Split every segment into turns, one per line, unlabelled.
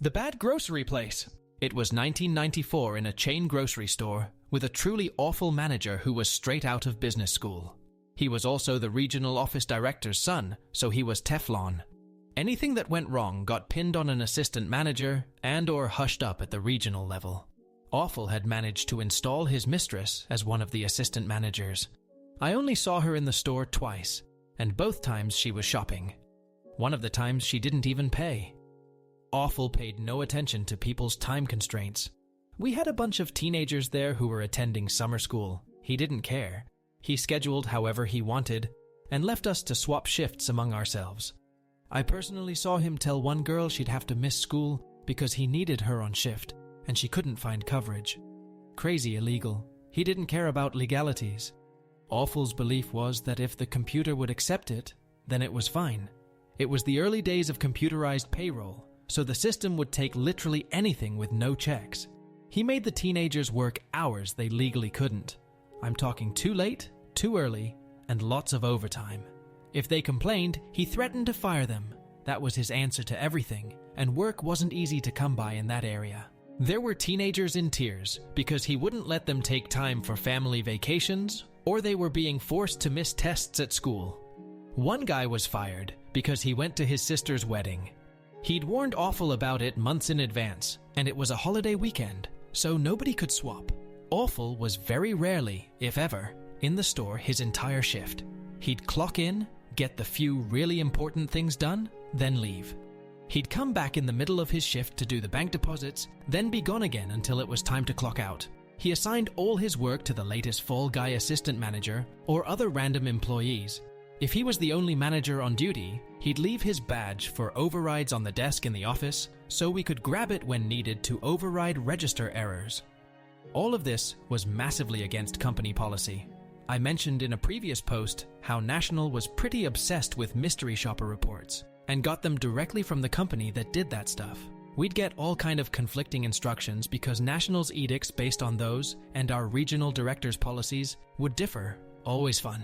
The Bad Grocery Place. It was 1994 in a chain grocery store with a truly awful manager who was straight out of business school. He was also the regional office director's son, so he was Teflon. Anything that went wrong got pinned on an assistant manager and/or hushed up at the regional level. Awful had managed to install his mistress as one of the assistant managers. I only saw her in the store twice, and both times she was shopping. One of the times she didn't even pay. Awful paid no attention to people's time constraints. We had a bunch of teenagers there who were attending summer school. He didn't care. He scheduled however he wanted and left us to swap shifts among ourselves. I personally saw him tell one girl she'd have to miss school because he needed her on shift and she couldn't find coverage. Crazy illegal. He didn't care about legalities. Awful's belief was that if the computer would accept it, then it was fine. It was the early days of computerized payroll, so the system would take literally anything with no checks. He made the teenagers work hours they legally couldn't. I'm talking too late, too early, and lots of overtime. If they complained, he threatened to fire them. That was his answer to everything, and work wasn't easy to come by in that area. There were teenagers in tears because he wouldn't let them take time for family vacations, or they were being forced to miss tests at school. One guy was fired because he went to his sister's wedding. He'd warned Awful about it months in advance, and it was a holiday weekend, so nobody could swap. Awful was very rarely, if ever, in the store his entire shift. He'd clock in, get the few really important things done, then leave. He'd come back in the middle of his shift to do the bank deposits, then be gone again until it was time to clock out. He assigned all his work to the latest Fall Guy assistant manager or other random employees. If he was the only manager on duty, he'd leave his badge for overrides on the desk in the office so we could grab it when needed to override register errors. All of this was massively against company policy. I mentioned in a previous post how National was pretty obsessed with mystery shopper reports and got them directly from the company that did that stuff. We'd get all kind of conflicting instructions because National's edicts based on those and our regional director's policies would differ. Always fun.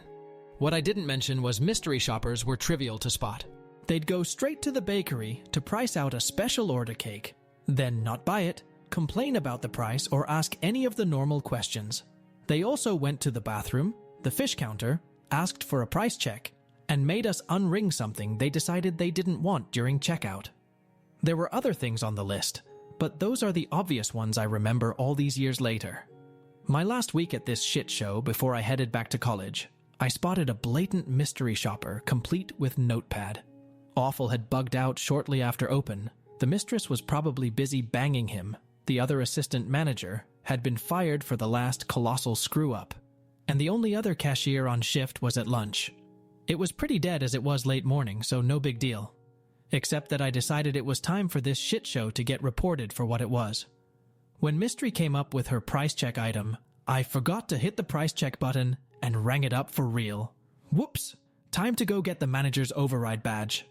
What I didn't mention was mystery shoppers were trivial to spot. They'd go straight to the bakery to price out a special order cake, then not buy it, complain about the price, or ask any of the normal questions. They also went to the bathroom, the fish counter, asked for a price check, and made us unring something they decided they didn't want during checkout. There were other things on the list, but those are the obvious ones I remember all these years later. My last week at this shit show before I headed back to college, I spotted a blatant mystery shopper complete with notepad. Awful had bugged out shortly after open. The mistress was probably busy banging him. The other assistant manager had been fired for the last colossal screw-up, and the only other cashier on shift was at lunch. It was pretty dead as it was late morning, so no big deal. Except that I decided it was time for this shit show to get reported for what it was. When Mystery came up with her price check item, I forgot to hit the price check button and rang it up for real. Whoops! Time to go get the manager's override badge.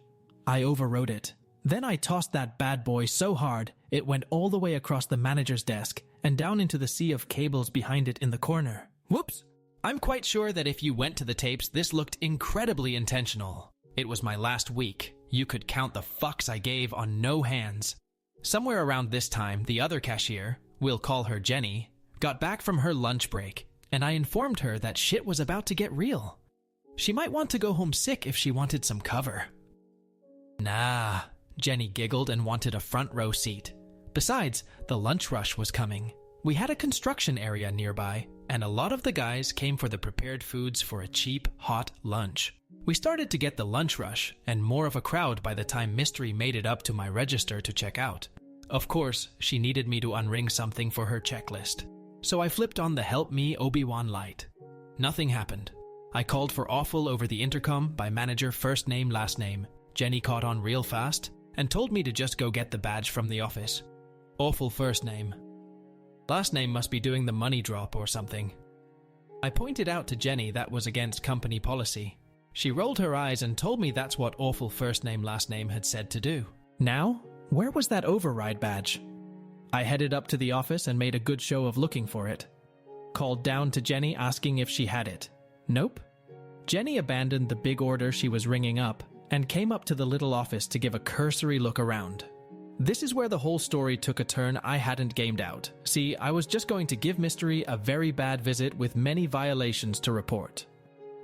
I overrode it. Then I tossed that bad boy so hard, it went all the way across the manager's desk and down into the sea of cables behind it in the corner. Whoops! I'm quite sure that if you went to the tapes, this looked incredibly intentional. It was my last week. You could count the fucks I gave on no hands. Somewhere around this time, the other cashier, we'll call her Jenny, got back from her lunch break, and I informed her that shit was about to get real. She might want to go home sick if she wanted some cover. Nah, Jenny giggled and wanted a front row seat. Besides, the lunch rush was coming. We had a construction area nearby, and a lot of the guys came for the prepared foods for a cheap, hot lunch. We started to get the lunch rush and more of a crowd by the time Mystery made it up to my register to check out. Of course, she needed me to unring something for her checklist, so I flipped on the Help Me Obi-Wan light. Nothing happened. I called for Awful over the intercom by manager first name last name. Jenny caught on real fast and told me to just go get the badge from the office. Awful first name. Last name must be doing the money drop or something. I pointed out to Jenny that was against company policy. She rolled her eyes and told me that's what Awful first name last name had said to do. Now, where was that override badge? I headed up to the office and made a good show of looking for it. Called down to Jenny asking if she had it. Nope. Jenny abandoned the big order she was ringing up and came up to the little office to give a cursory look around. This is where the whole story took a turn I hadn't gamed out. See, I was just going to give Mystery a very bad visit with many violations to report.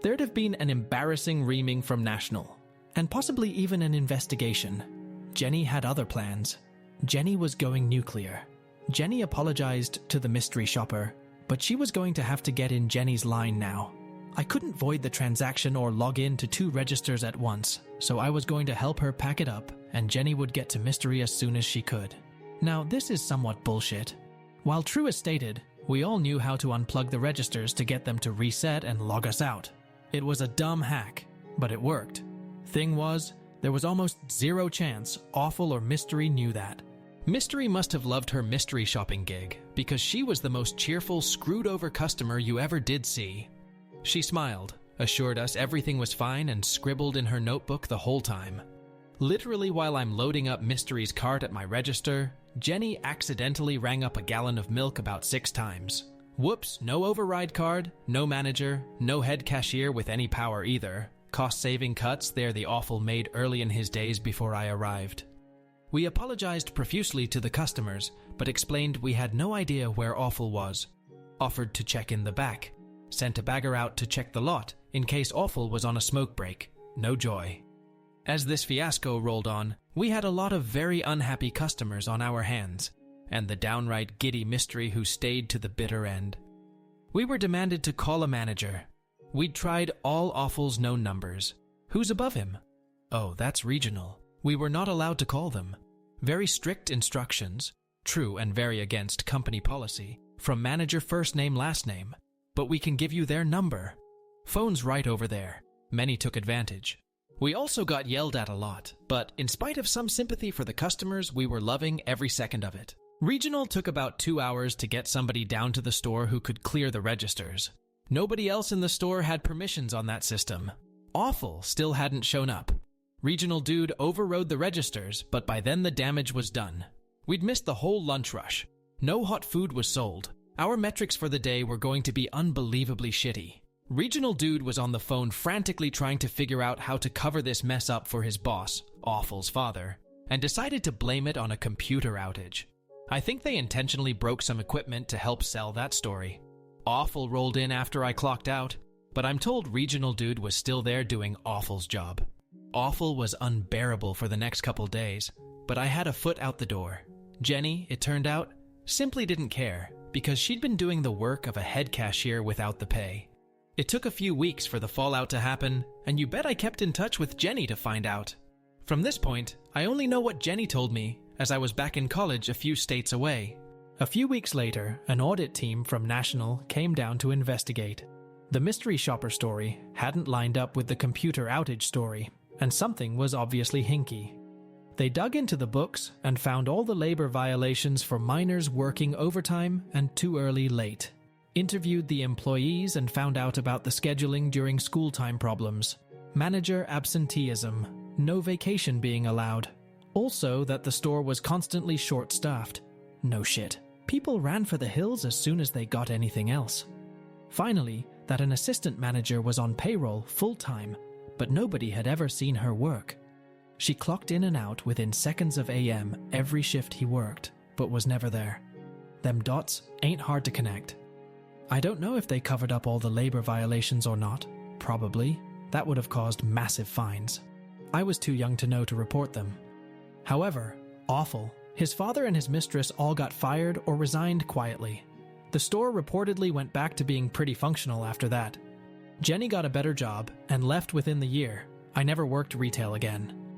There'd have been an embarrassing reaming from National, and possibly even an investigation. Jenny had other plans. Jenny was going nuclear. Jenny apologized to the mystery shopper, but she was going to have to get in Jenny's line now. I couldn't void the transaction or log in to 2 registers at once, so I was going to help her pack it up, and Jenny would get to Mystery as soon as she could. Now, this is somewhat bullshit. While true as stated, we all knew how to unplug the registers to get them to reset and log us out. It was a dumb hack, but it worked. Thing was, there was almost zero chance Awful or Mystery knew that. Mystery must have loved her mystery shopping gig, because she was the most cheerful, screwed-over customer you ever did see. She smiled, assured us everything was fine, and scribbled in her notebook the whole time. Literally while I'm loading up Mystery's cart at my register, Jenny accidentally rang up a gallon of milk about 6 times. Whoops, no override card, no manager, no head cashier with any power either. Cost-saving cuts there the Awful made early in his days before I arrived. We apologized profusely to the customers, but explained we had no idea where Awful was. Offered to check in the back. Sent a bagger out to check the lot in case Awful was on a smoke break. No joy. As this fiasco rolled on, we had a lot of very unhappy customers on our hands, and the downright giddy Mystery who stayed to the bitter end. We were demanded to call a manager. We'd tried all Awful's known numbers. Who's above him? Oh, that's Regional. We were not allowed to call them. Very strict instructions, true and very against company policy, from manager first name last name. But we can give you their number. Phone's right over there. Many took advantage. We also got yelled at a lot, but in spite of some sympathy for the customers, we were loving every second of it. Regional took about 2 hours to get somebody down to the store who could clear the registers. Nobody else in the store had permissions on that system. Awful still hadn't shown up. Regional dude overrode the registers, but by then the damage was done. We'd missed the whole lunch rush. No hot food was sold. Our metrics for the day were going to be unbelievably shitty. Regional dude was on the phone frantically trying to figure out how to cover this mess up for his boss, Awful's father, and decided to blame it on a computer outage. I think they intentionally broke some equipment to help sell that story. Awful rolled in after I clocked out, but I'm told Regional dude was still there doing Awful's job. Awful was unbearable for the next couple days, but I had a foot out the door. Jenny, it turned out, simply didn't care, because she'd been doing the work of a head cashier without the pay. It took a few weeks for the fallout to happen, and you bet I kept in touch with Jenny to find out. From this point, I only know what Jenny told me, as I was back in college a few states away. A few weeks later, an audit team from National came down to investigate. The mystery shopper story hadn't lined up with the computer outage story, and something was obviously hinky. They dug into the books and found all the labor violations for minors working overtime and too early late. Interviewed the employees and found out about the scheduling during school time problems. Manager absenteeism. No vacation being allowed. Also that the store was constantly short-staffed. No shit. People ran for the hills as soon as they got anything else. Finally, that an assistant manager was on payroll full-time, but nobody had ever seen her work. She clocked in and out within seconds of AM every shift he worked, but was never there. Them dots ain't hard to connect. I don't know if they covered up all the labor violations or not. Probably. That would have caused massive fines. I was too young to know to report them. However, Awful, his father and his mistress all got fired or resigned quietly. The store reportedly went back to being pretty functional after that. Jenny got a better job and left within the year. I never worked retail again.